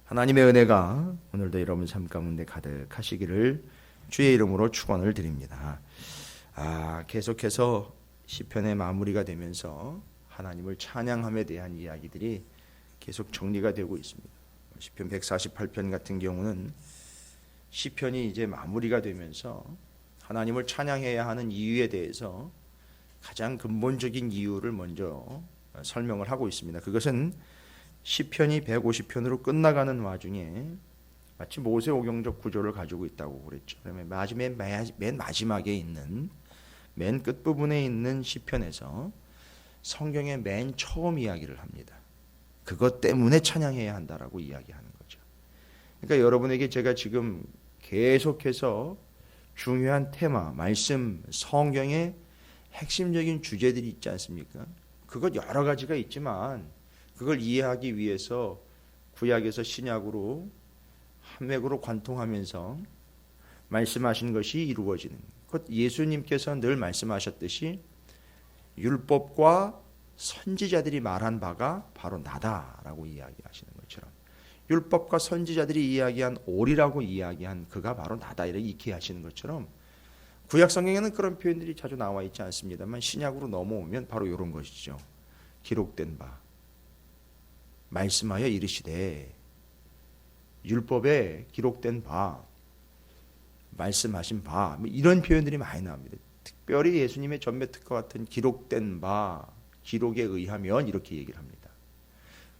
하나님의 은혜가 오늘도 여러분 삶 가운데 가득하시기를 주의 이름으로 축원을 드립니다. 계속해서 시편의 마무리가 되면서 하나님을 찬양함에 대한 이야기들이 계속 정리가 되고 있습니다. 시편 148편 같은 경우는 시편이 이제 마무리가 되면서 하나님을 찬양해야 하는 이유에 대해서 가장 근본적인 이유를 먼저 설명을 하고 있습니다. 그것은 시편이 150편으로 끝나가는 와중에 마치 모세오경적 구조를 가지고 있다고 그랬죠. 그러면 맨 마지막에 있는 맨 끝부분에 있는 시편에서 성경의 맨 처음 이야기를 합니다. 그것 때문에 찬양해야 한다라고 이야기하는 거죠. 그러니까 여러분에게 제가 지금 계속해서 중요한 테마, 말씀, 성경의 핵심적인 주제들이 있지 않습니까? 그것 여러 가지가 있지만 그걸 이해하기 위해서 구약에서 신약으로 한 맥으로 관통하면서 말씀하신 것이 이루어지는 것. 예수님께서 늘 말씀하셨듯이 율법과 선지자들이 말한 바가 바로 나다라고 이야기하시는 것처럼 율법과 선지자들이 이야기한 오리라고 이야기한 그가 바로 나다 이렇게 익히하시는 것처럼 구약 성경에는 그런 표현들이 자주 나와 있지 않습니다만 신약으로 넘어오면 바로 이런 것이죠. 기록된 바 말씀하여 이르시되 율법에 기록된 바 말씀하신 바 이런 표현들이 많이 나옵니다. 특별히 예수님의 전매특허 같은 기록된 바 기록에 의하면 이렇게 얘기를 합니다.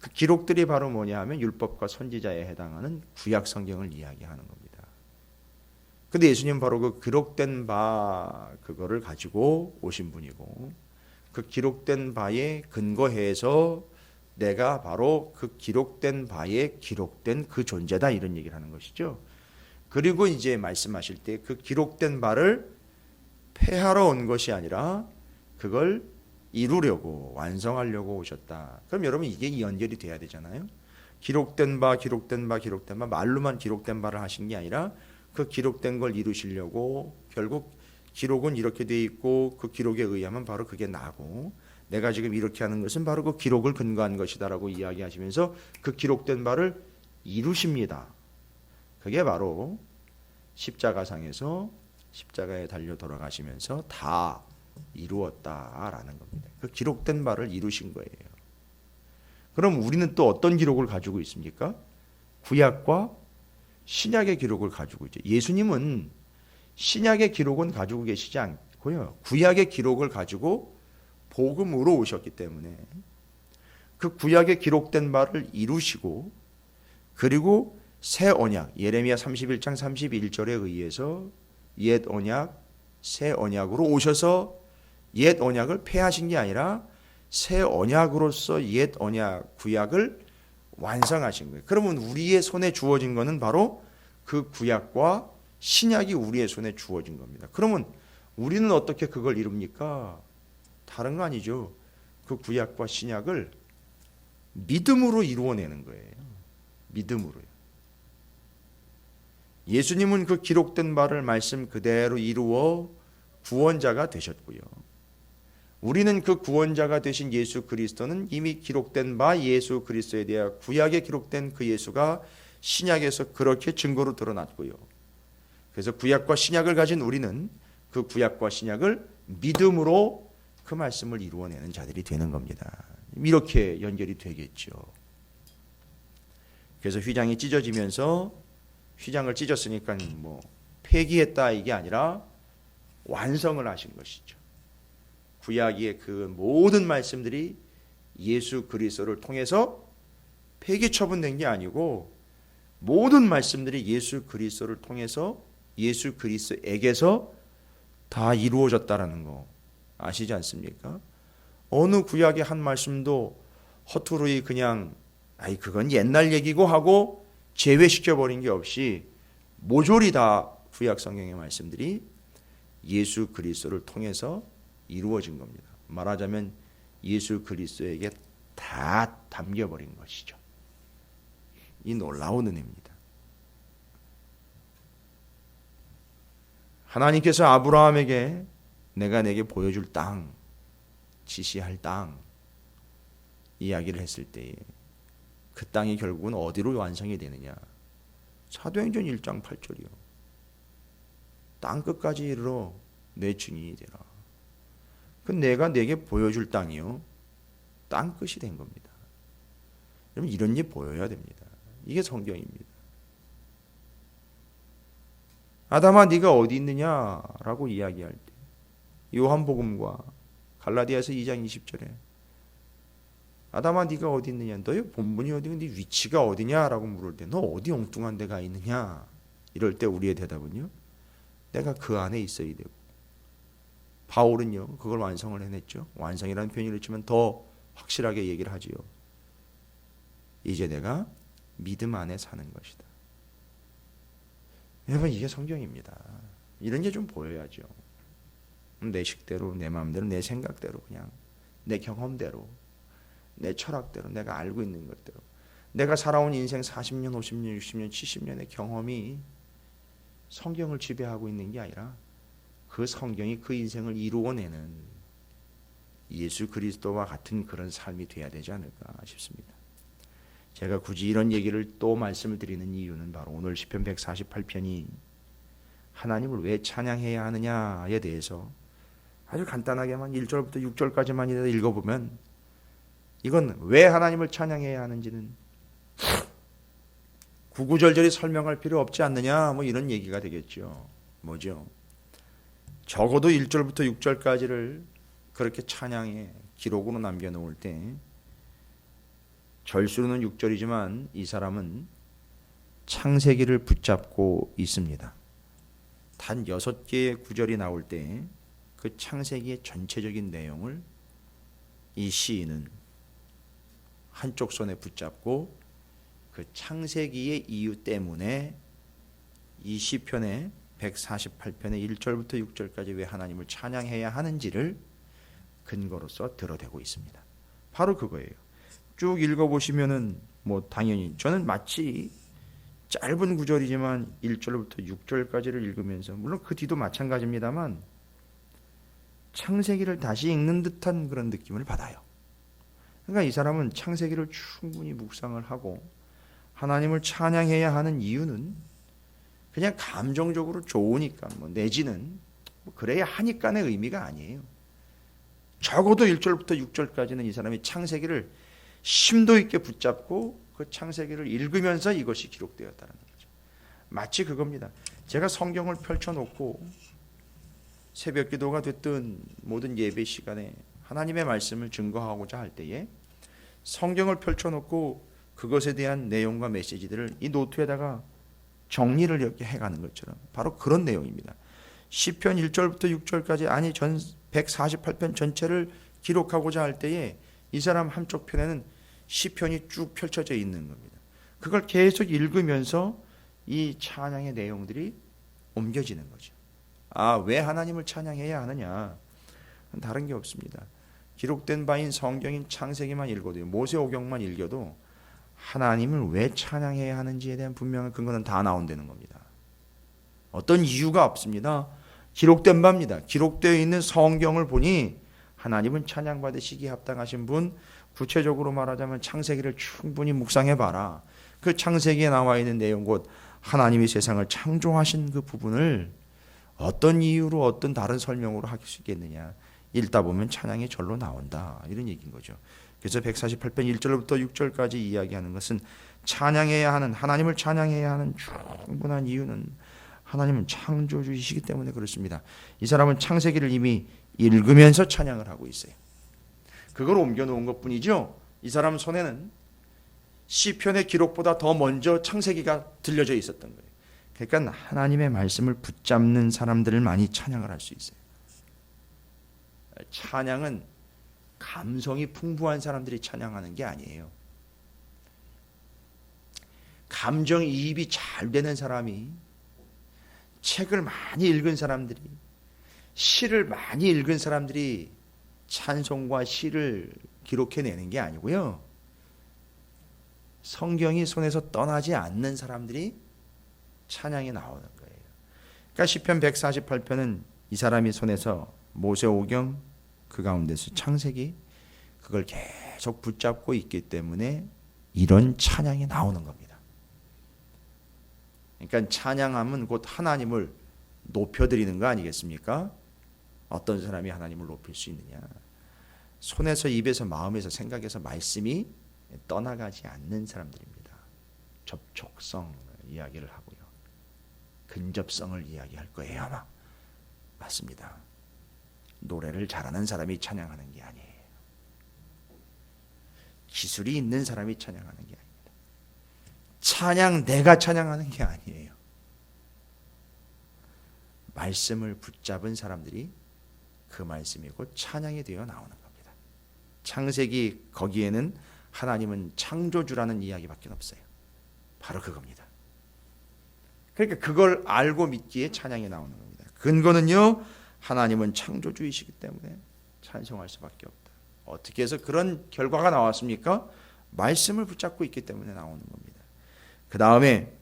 그 기록들이 바로 뭐냐 하면 율법과 선지자에 해당하는 구약 성경을 이야기하는 겁니다. 근데 예수님은 바로 그 기록된 바 그거를 가지고 오신 분이고 그 기록된 바에 근거해서 내가 바로 그 기록된 바에 기록된 그 존재다 이런 얘기를 하는 것이죠. 그리고 이제 말씀하실 때 그 기록된 바를 폐하러 온 것이 아니라 그걸 이루려고 완성하려고 오셨다. 그럼 여러분 이게 연결이 돼야 되잖아요. 기록된 바 말로만 기록된 바를 하신 게 아니라 그 기록된 걸 이루시려고 결국 기록은 이렇게 돼 있고 그 기록에 의하면 바로 그게 나고 내가 지금 이렇게 하는 것은 바로 그 기록을 근거한 것이다라고 이야기하시면서 그 기록된 바를 이루십니다. 그게 바로 십자가상에서 십자가에 달려 돌아가시면서 다 이루었다라는 겁니다. 그 기록된 바를 이루신 거예요. 그럼 우리는 또 어떤 기록을 가지고 있습니까? 구약과 신약의 기록을 가지고 있죠. 예수님은 신약의 기록은 가지고 계시지 않고요. 구약의 기록을 가지고 복음으로 오셨기 때문에 그 구약에 기록된 바를 이루시고 그리고 새 언약 예레미야 31장 31절에 의해서 옛 언약 새 언약으로 오셔서 옛 언약을 폐하신 게 아니라 새 언약으로서 옛 언약 구약을 완성하신 거예요. 그러면 우리의 손에 주어진 것은 바로 그 구약과 신약이 우리의 손에 주어진 겁니다. 그러면 우리는 어떻게 그걸 이룹니까? 다른 거 아니죠. 그 구약과 신약을 믿음으로 이루어내는 거예요. 믿음으로요. 예수님은 그 기록된 바를 말씀 그대로 이루어 구원자가 되셨고요. 우리는 그 구원자가 되신 예수 그리스도는 이미 기록된 바 예수 그리스도에 대해 구약에 기록된 그 예수가 신약에서 그렇게 증거로 드러났고요. 그래서 구약과 신약을 가진 우리는 그 구약과 신약을 믿음으로 그 말씀을 이루어내는 자들이 되는 겁니다. 이렇게 연결이 되겠죠. 그래서 휘장이 찢어지면서 휘장을 찢었으니까 뭐 폐기했다 이게 아니라 완성을 하신 것이죠. 구약의 그 모든 말씀들이 예수 그리스도를 통해서 폐기 처분된 게 아니고 모든 말씀들이 예수 그리스도를 통해서 예수 그리스도에게서 다 이루어졌다라는 거 아시지 않습니까? 어느 구약의 한 말씀도 허투루 그냥 그건 옛날 얘기고 하고 제외시켜버린 게 없이 모조리 다 구약 성경의 말씀들이 예수 그리스도를 통해서 이루어진 겁니다. 말하자면 예수 그리스도에게 다 담겨버린 것이죠. 이 놀라운 은혜입니다. 하나님께서 아브라함에게 내가 내게 보여줄 땅, 지시할 땅 이야기를 했을 때에 그 땅이 결국은 어디로 완성이 되느냐? 사도행전 1장 8절이요. 땅 끝까지 이르러 내 증인이 되라. 그 내가 내게 보여줄 땅이요, 땅 끝이 된 겁니다. 여러분, 이런 일 보여야 됩니다. 이게 성경입니다. 아담아 네가 어디 있느냐라고 이야기할 때 요한복음과 갈라디아서 2장 20절에 아담아 네가 어디 있느냐, 너의 본분이 어디고 네 위치가 어디냐라고 물을 때 너 어디 엉뚱한 데가 있느냐, 이럴 때 우리의 대답은요, 내가 그 안에 있어야 되고. 바울은요 그걸 완성을 해냈죠. 완성이라는 표현을 했지만 더 확실하게 얘기를 하지요. 이제 내가 믿음 안에 사는 것이다. 여러분, 이게 성경입니다. 이런 게 좀 보여야죠. 내 식대로, 내 마음대로, 내 생각대로, 그냥 내 경험대로, 내 철학대로, 내가 알고 있는 것대로, 내가 살아온 인생 40년, 50년, 60년, 70년의 경험이 성경을 지배하고 있는 게 아니라 그 성경이 그 인생을 이루어내는 예수 그리스도와 같은 그런 삶이 돼야 되지 않을까 싶습니다. 제가 굳이 이런 얘기를 또 말씀을 드리는 이유는 바로 오늘 시편 148편이 하나님을 왜 찬양해야 하느냐에 대해서 아주 간단하게만 1절부터 6절까지만 읽어보면 이건 왜 하나님을 찬양해야 하는지는 구구절절히 설명할 필요 없지 않느냐, 뭐 이런 얘기가 되겠죠. 뭐죠? 적어도 1절부터 6절까지를 그렇게 찬양의 기록으로 남겨놓을 때 절수로는 6절이지만 이 사람은 창세기를 붙잡고 있습니다. 단 6개의 구절이 나올 때 그 창세기의 전체적인 내용을 이 시인은 한쪽 손에 붙잡고 그 창세기의 이유 때문에 이 시편의 148편의 1절부터 6절까지 왜 하나님을 찬양해야 하는지를 근거로서 들어대고 있습니다. 바로 그거예요. 쭉 읽어보시면은 뭐 당연히 저는 마치 짧은 구절이지만 1절부터 6절까지를 읽으면서, 물론 그 뒤도 마찬가지입니다만 창세기를 다시 읽는 듯한 그런 느낌을 받아요. 그러니까 이 사람은 창세기를 충분히 묵상을 하고 하나님을 찬양해야 하는 이유는 그냥 감정적으로 좋으니까 뭐 내지는 뭐 그래야 하니까의 의미가 아니에요. 적어도 1절부터 6절까지는 이 사람이 창세기를 심도 있게 붙잡고 그 창세기를 읽으면서 이것이 기록되었다는 거죠. 마치 그겁니다. 제가 성경을 펼쳐놓고 새벽 기도가 됐든 모든 예배 시간에 하나님의 말씀을 증거하고자 할 때에 성경을 펼쳐놓고 그것에 대한 내용과 메시지들을 이 노트에다가 정리를 이렇게 해가는 것처럼 바로 그런 내용입니다. 시편 1절부터 6절까지 아니 전 148편 전체를 기록하고자 할 때에 이 사람 한쪽 편에는 시편이 쭉 펼쳐져 있는 겁니다. 그걸 계속 읽으면서 이 찬양의 내용들이 옮겨지는 거죠. 아, 왜 하나님을 찬양해야 하느냐? 다른 게 없습니다. 기록된 바인 성경인 창세기만 읽어도, 모세오경만 읽어도 하나님을 왜 찬양해야 하는지에 대한 분명한 근거는 다 나온다는 겁니다. 어떤 이유가 없습니다. 기록된 바입니다. 기록되어 있는 성경을 보니 하나님은 찬양받으시기에 합당하신 분, 구체적으로 말하자면 창세기를 충분히 묵상해봐라. 그 창세기에 나와 있는 내용, 곧 하나님이 세상을 창조하신 그 부분을 어떤 이유로 어떤 다른 설명으로 할 수 있겠느냐. 읽다 보면 찬양이 절로 나온다. 이런 얘기인 거죠. 그래서 148편 1절부터 6절까지 이야기하는 것은 찬양해야 하는, 하나님을 찬양해야 하는 충분한 이유는 하나님은 창조주이시기 때문에 그렇습니다. 이 사람은 창세기를 이미 읽으면서 찬양을 하고 있어요. 그걸 옮겨놓은 것뿐이죠. 이 사람 손에는 시편의 기록보다 더 먼저 창세기가 들려져 있었던 거예요. 그러니까 하나님의 말씀을 붙잡는 사람들을 많이 찬양을 할 수 있어요. 찬양은 감성이 풍부한 사람들이 찬양하는 게 아니에요. 감정이입이 잘 되는 사람이, 책을 많이 읽은 사람들이, 시를 많이 읽은 사람들이 찬송과 시를 기록해내는 게 아니고요. 성경이 손에서 떠나지 않는 사람들이 찬양이 나오는 거예요. 그러니까 시편 148편은 이 사람이 손에서 모세오경, 그 가운데서 창세기, 그걸 계속 붙잡고 있기 때문에 이런 찬양이 나오는 겁니다. 그러니까 찬양하면 곧 하나님을 높여드리는 거 아니겠습니까? 어떤 사람이 하나님을 높일 수 있느냐? 손에서 입에서 마음에서 생각에서 말씀이 떠나가지 않는 사람들입니다. 접촉성 이야기를 하고요. 근접성을 이야기할 거예요 아마. 맞습니다. 노래를 잘하는 사람이 찬양하는 게 아니에요. 기술이 있는 사람이 찬양하는 게 아닙니다. 찬양 내가 찬양하는 게 아니에요. 말씀을 붙잡은 사람들이 그 말씀이 곧 찬양이 되어 나오는 겁니다. 창세기 거기에는 하나님은 창조주라는 이야기밖에 없어요. 바로 그겁니다. 그러니까 그걸 알고 믿기에 찬양이 나오는 겁니다. 근거는요, 하나님은 창조주이시기 때문에 찬송할 수밖에 없다. 어떻게 해서 그런 결과가 나왔습니까? 말씀을 붙잡고 있기 때문에 나오는 겁니다. 그 다음에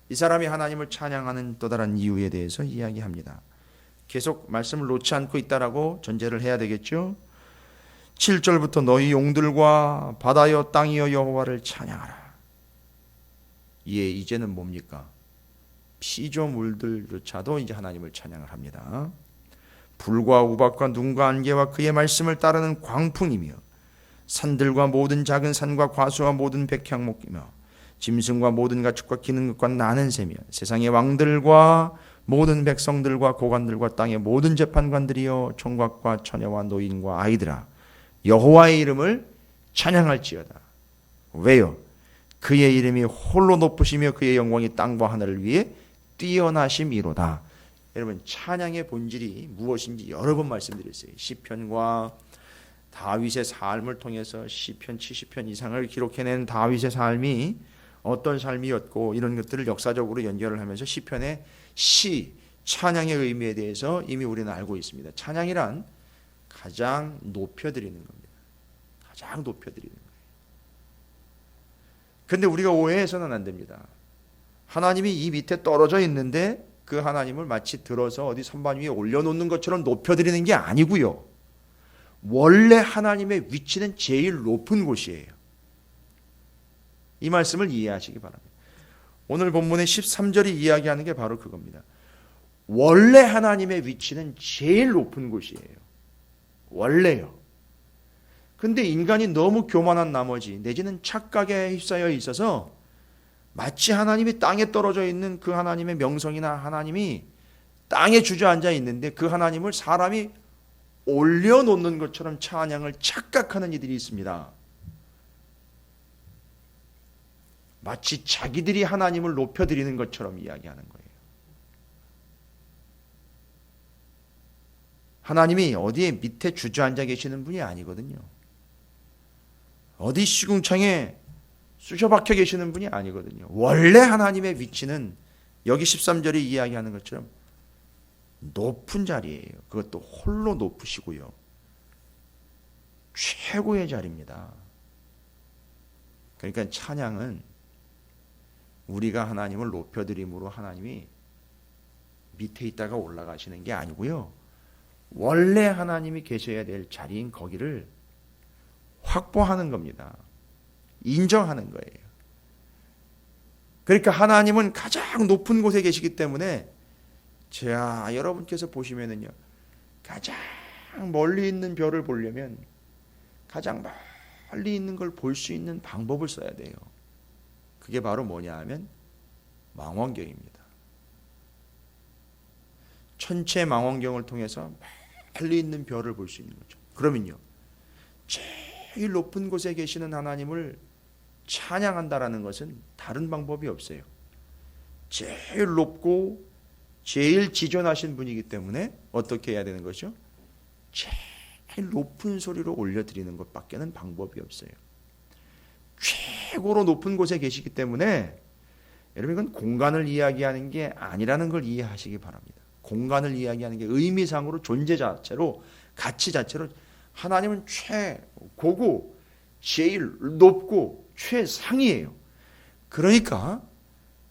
이 사람이 하나님을 찬양하는 또 다른 이유에 대해서 이야기합니다. 계속 말씀을 놓지 않고 있다라고 전제를 해야 되겠죠. 7절부터 너희 용들과 바다여 땅이여 여호와를 찬양하라. 예, 이제는 뭡니까? 피조물들조차도 이제 하나님을 찬양을 합니다. 불과 우박과 눈과 안개와 그의 말씀을 따르는 광풍이며 산들과 모든 작은 산과 과수와 모든 백향목이며 짐승과 모든 가축과 기는 것과 나는 새며 세상의 왕들과 모든 백성들과 고관들과 땅의 모든 재판관들이여 총각과 처녀와 노인과 아이들아 여호와의 이름을 찬양할지어다. 왜요? 그의 이름이 홀로 높으시며 그의 영광이 땅과 하늘을 위해 뛰어나심이로다. 여러분, 찬양의 본질이 무엇인지 여러 번 말씀드렸어요. 시편과 다윗의 삶을 통해서 시편 70편 이상을 기록해낸 다윗의 삶이 어떤 삶이었고 이런 것들을 역사적으로 연결을 하면서 시편의 시, 찬양의 의미에 대해서 이미 우리는 알고 있습니다. 찬양이란 가장 높여드리는 겁니다. 가장 높여드리는 거예요. 그런데 우리가 오해해서는 안 됩니다. 하나님이 이 밑에 떨어져 있는데 그 하나님을 마치 들어서 어디 선반 위에 올려놓는 것처럼 높여드리는 게 아니고요. 원래 하나님의 위치는 제일 높은 곳이에요. 이 말씀을 이해하시기 바랍니다. 오늘 본문의 13절이 이야기하는 게 바로 그겁니다. 원래 하나님의 위치는 제일 높은 곳이에요. 원래요. 근데 인간이 너무 교만한 나머지 내지는 착각에 휩싸여 있어서 마치 하나님이 땅에 떨어져 있는 그 하나님의 명성이나 하나님이 땅에 주저앉아 있는데 그 하나님을 사람이 올려놓는 것처럼 찬양을 착각하는 이들이 있습니다. 마치 자기들이 하나님을 높여드리는 것처럼 이야기하는 거예요. 하나님이 어디에 밑에 주저앉아 계시는 분이 아니거든요. 어디 시궁창에 쑤셔박혀 계시는 분이 아니거든요. 원래 하나님의 위치는 여기 13절이 이야기하는 것처럼 높은 자리예요. 그것도 홀로 높으시고요. 최고의 자리입니다. 그러니까 찬양은 우리가 하나님을 높여드림으로 하나님이 밑에 있다가 올라가시는 게 아니고요. 원래 하나님이 계셔야 될 자리인 거기를 확보하는 겁니다. 인정하는 거예요. 그러니까 하나님은 가장 높은 곳에 계시기 때문에 자, 여러분께서 보시면은요. 가장 멀리 있는 별을 보려면 가장 멀리 있는 걸 볼 수 있는 방법을 써야 돼요. 그게 바로 뭐냐 하면 망원경입니다. 천체 망원경을 통해서 멀리 있는 별을 볼 수 있는 거죠. 그러면요. 제일 높은 곳에 계시는 하나님을 찬양한다라는 것은 다른 방법이 없어요. 제일 높고 제일 지존하신 분이기 때문에 어떻게 해야 되는 거죠? 제일 높은 소리로 올려드리는 것밖에는 방법이 없어요. 최고로 높은 곳에 계시기 때문에 여러분 이건 공간을 이야기하는 게 아니라는 걸 이해하시기 바랍니다. 공간을 이야기하는 게 의미상으로 존재 자체로 가치 자체로 하나님은 최고고 제일 높고 최상이에요. 그러니까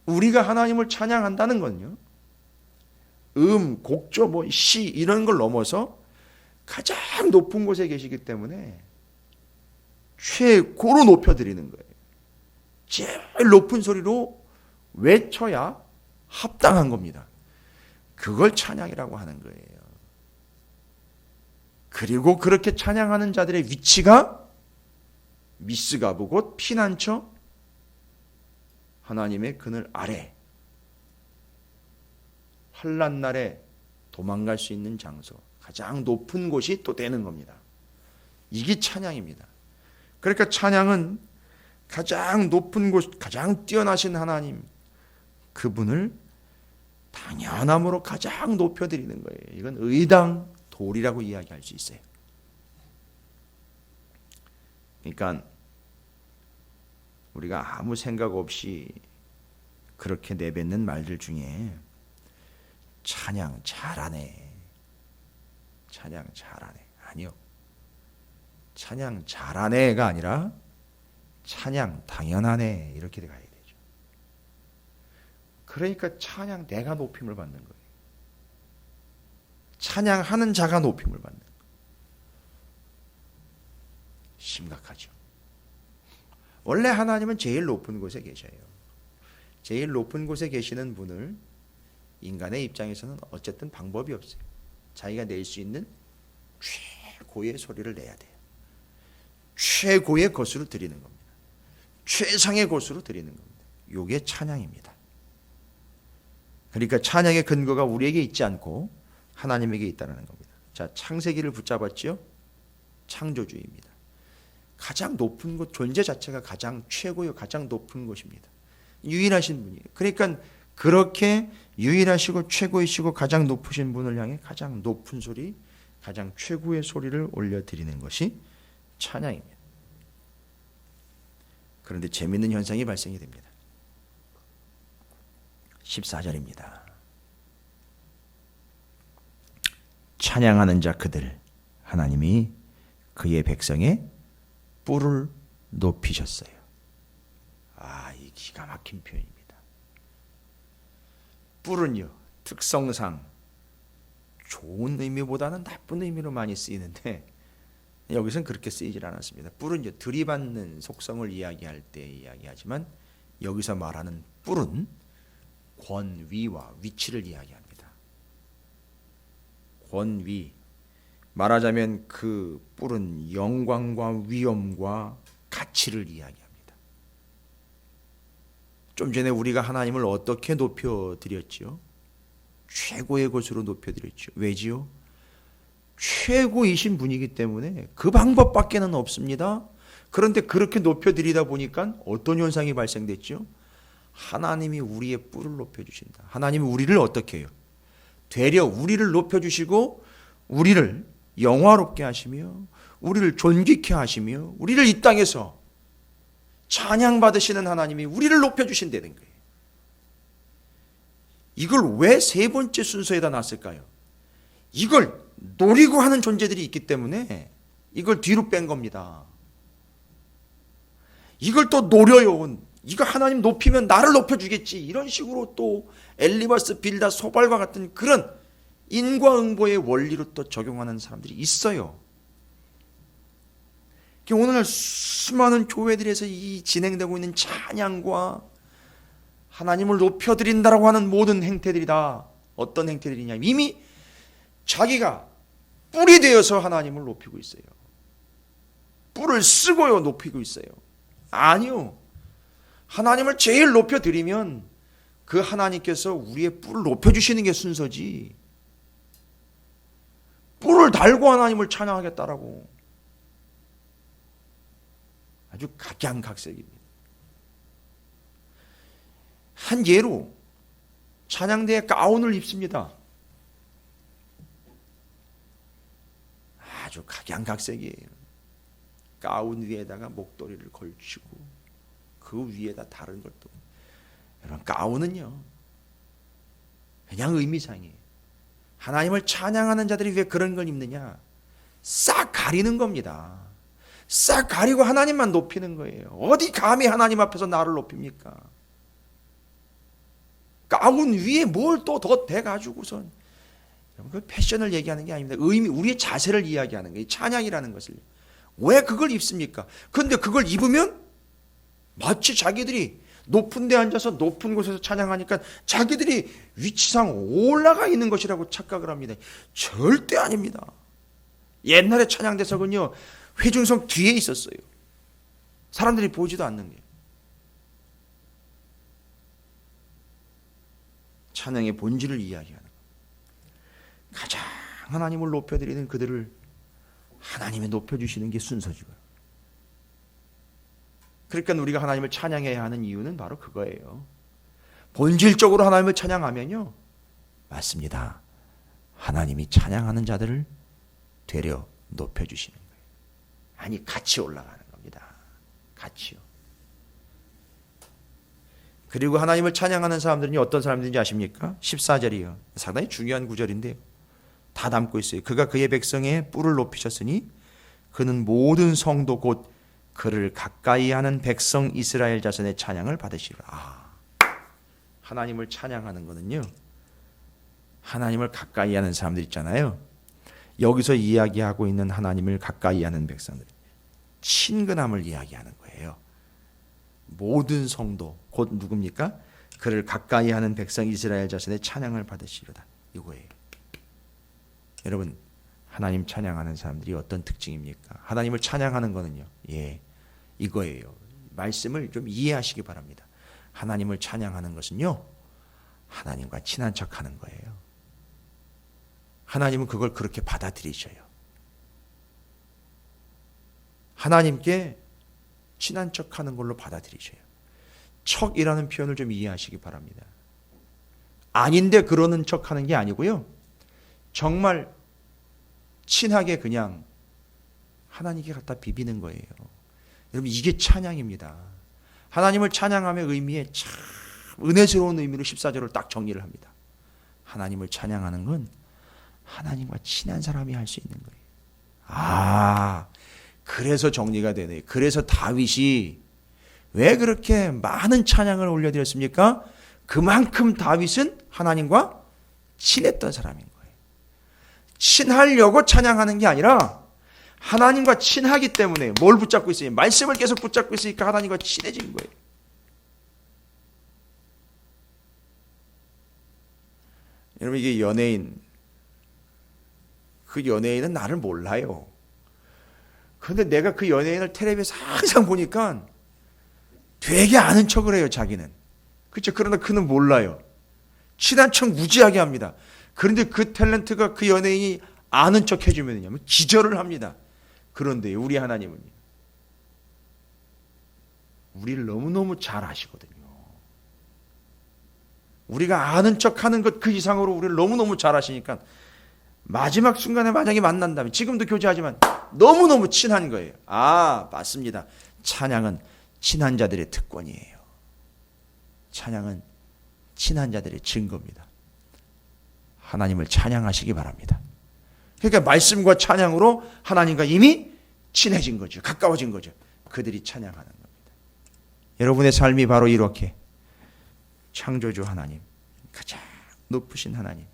우리가 하나님을 찬양한다는 건요. 곡조, 시 이런 걸 넘어서 가장 높은 곳에 계시기 때문에 최고로 높여드리는 거예요. 제일 높은 소리로 외쳐야 합당한 겁니다. 그걸 찬양이라고 하는 거예요. 그리고 그렇게 찬양하는 자들의 위치가 미스가브 곧 피난처, 하나님의 그늘 아래, 환난 날에 도망갈 수 있는 장소, 가장 높은 곳이 또 되는 겁니다. 이게 찬양입니다. 그러니까 찬양은 가장 높은 곳, 가장 뛰어나신 하나님, 그분을 당연함으로 가장 높여드리는 거예요. 이건 의당 도리라고 이야기할 수 있어요. 그러니까 우리가 아무 생각 없이 그렇게 내뱉는 말들 중에 찬양 잘하네, 찬양 잘하네, 아니요. 찬양 잘하네가 아니라 찬양 당연하네, 이렇게 가야 되죠. 그러니까 찬양 내가 높임을 받는 거예요. 찬양하는 자가 높임을 받는 거예요. 심각하죠. 원래 하나님은 제일 높은 곳에 계셔요. 제일 높은 곳에 계시는 분을 인간의 입장에서는 어쨌든 방법이 없어요. 자기가 낼 수 있는 최고의 소리를 내야 돼요. 최고의 것으로 드리는 겁니다. 최상의 것으로 드리는 겁니다. 이게 찬양입니다. 그러니까 찬양의 근거가 우리에게 있지 않고 하나님에게 있다는 겁니다. 자, 창세기를 붙잡았죠? 창조주의입니다. 가장 높은 곳, 존재 자체가 가장 최고요, 가장 높은 곳입니다. 유일하신 분이에요. 그러니까 그렇게 유일하시고 최고이시고 가장 높으신 분을 향해 가장 높은 소리, 가장 최고의 소리를 올려드리는 것이 찬양입니다. 그런데 재미있는 현상이 발생이 됩니다. 14절입니다. 찬양하는 자 그들, 하나님이 그의 백성의 뿔을 높이셨어요. 이 기가 막힌 표현입니다. 뿔은요, 특성상 좋은 의미보다는 나쁜 의미로 많이 쓰이는데 여기서는 그렇게 쓰이질 않았습니다. 뿔은요, 들이받는 속성을 이야기할 때 이야기하지만 여기서 말하는 뿔은 권위와 위치를 이야기합니다. 권위, 말하자면 그 뿔은 영광과 위엄과 가치를 이야기합니다. 좀 전에 우리가 하나님을 어떻게 높여드렸지요? 최고의 곳으로 높여드렸죠. 왜지요? 최고이신 분이기 때문에 그 방법밖에는 없습니다. 그런데 그렇게 높여드리다 보니까 어떤 현상이 발생됐죠? 하나님이 우리의 뿔을 높여주신다. 하나님이 우리를 어떻게 해요? 되려 우리를 높여주시고 우리를 영화롭게 하시며 우리를 존귀케 하시며 우리를 이 땅에서 찬양받으시는 하나님이 우리를 높여주신다는 거예요. 이걸 왜 세 번째 순서에다 놨을까요? 이걸 노리고 하는 존재들이 있기 때문에 이걸 뒤로 뺀 겁니다. 이걸 또 노려요. 이거 하나님 높이면 나를 높여주겠지. 이런 식으로 또 엘리바스, 빌다, 소발과 같은 그런 인과응보의 원리로 또 적용하는 사람들이 있어요. 오늘 수많은 교회들에서 이 진행되고 있는 찬양과 하나님을 높여드린다라고 하는 모든 행태들이 다 어떤 행태들이냐, 이미 자기가 뿔이 되어서 하나님을 높이고 있어요. 뿔을 쓰고요 높이고 있어요. 아니요, 하나님을 제일 높여드리면 그 하나님께서 우리의 뿔을 높여주시는 게 순서지, 뿔을 달고 하나님을 찬양하겠다라고. 아주 각양각색입니다. 한 예로 찬양대에 가운을 입습니다. 아주 각양각색이에요. 가운 위에다가 목도리를 걸치고 그 위에다 다른 것도. 여러분, 가운은요 그냥 의미상이에요. 하나님을 찬양하는 자들이 왜 그런 걸 입느냐? 싹 가리는 겁니다. 싹 가리고 하나님만 높이는 거예요. 어디 감히 하나님 앞에서 나를 높입니까? 가운 위에 뭘 또 덧대가지고선, 그 패션을 얘기하는 게 아닙니다. 우리의 자세를 이야기하는 거예요. 찬양이라는 것을. 왜 그걸 입습니까? 그런데 그걸 입으면 마치 자기들이 높은 데 앉아서 높은 곳에서 찬양하니까 자기들이 위치상 올라가 있는 것이라고 착각을 합니다. 절대 아닙니다. 옛날에 찬양대석은요, 회중석 뒤에 있었어요. 사람들이 보지도 않는 게. 찬양의 본질을 이야기하는 것. 가장 하나님을 높여드리는 그들을 하나님이 높여주시는 게 순서죠. 그러니까 우리가 하나님을 찬양해야 하는 이유는 바로 그거예요. 본질적으로 하나님을 찬양하면요, 맞습니다. 하나님이 찬양하는 자들을 되려 높여주시는 거예요. 아니, 같이 올라가는 겁니다. 같이요. 그리고 하나님을 찬양하는 사람들이 어떤 사람들인지 아십니까? 14절이요. 상당히 중요한 구절인데요. 다 담고 있어요. 그가 그의 백성의 뿔을 높이셨으니 그는 모든 성도 곧 그를 가까이 하는 백성 이스라엘 자손의 찬양을 받으시리라. 하나님을 찬양하는 거는요, 하나님을 가까이 하는 사람들 있잖아요. 여기서 이야기하고 있는 하나님을 가까이 하는 백성들, 친근함을 이야기하는 거예요. 모든 성도 곧 누굽니까? 그를 가까이 하는 백성 이스라엘 자손의 찬양을 받으시리라. 이거예요. 여러분, 하나님 찬양하는 사람들이 어떤 특징입니까? 하나님을 찬양하는 거는요, 이거예요. 말씀을 좀 이해하시기 바랍니다. 하나님을 찬양하는 것은요, 하나님과 친한 척하는 거예요. 하나님은 그걸 그렇게 받아들이셔요. 하나님께 친한 척하는 걸로 받아들이셔요. 척이라는 표현을 좀 이해하시기 바랍니다. 아닌데 그러는 척하는 게 아니고요, 정말 친하게 그냥 하나님께 갖다 비비는 거예요. 여러분, 이게 찬양입니다. 하나님을 찬양함의 의미에 참 은혜스러운 의미로 14절을 딱 정리를 합니다. 하나님을 찬양하는 건 하나님과 친한 사람이 할 수 있는 거예요. 그래서 정리가 되네. 그래서 다윗이 왜 그렇게 많은 찬양을 올려드렸습니까? 그만큼 다윗은 하나님과 친했던 사람인 거예요. 친하려고 찬양하는 게 아니라 하나님과 친하기 때문에 뭘 붙잡고 있어요? 말씀을 계속 붙잡고 있으니까 하나님과 친해진 거예요. 여러분, 이게 연예인, 그 연예인은 나를 몰라요. 그런데 내가 그 연예인을 텔레비에서 항상 보니까 되게 아는 척을 해요, 자기는. 그렇죠? 그러나 그는 몰라요. 친한 척 무지하게 합니다. 그런데 그 탤런트가, 그 연예인이 아는 척 해주면요, 기절을 합니다. 그런데 우리 하나님은 우리를 너무너무 잘 아시거든요. 우리가 아는 척하는 것 그 이상으로 우리를 너무너무 잘 아시니까 마지막 순간에 만약에 만난다면, 지금도 교제하지만 너무너무 친한 거예요. 맞습니다. 찬양은 친한 자들의 특권이에요. 찬양은 친한 자들의 증거입니다. 하나님을 찬양하시기 바랍니다. 그러니까 말씀과 찬양으로 하나님과 이미 친해진 거죠. 가까워진 거죠. 그들이 찬양하는 겁니다. 여러분의 삶이 바로 이렇게 창조주 하나님, 가장 높으신 하나님,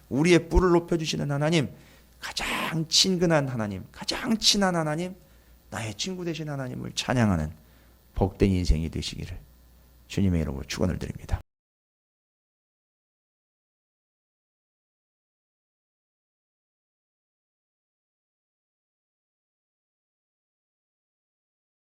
우리의 뿔을 높여주시는 하나님, 가장 친근한 하나님, 가장 친한 하나님, 나의 친구 되신 하나님을 찬양하는 복된 인생이 되시기를 주님의 이름으로 축원을 드립니다.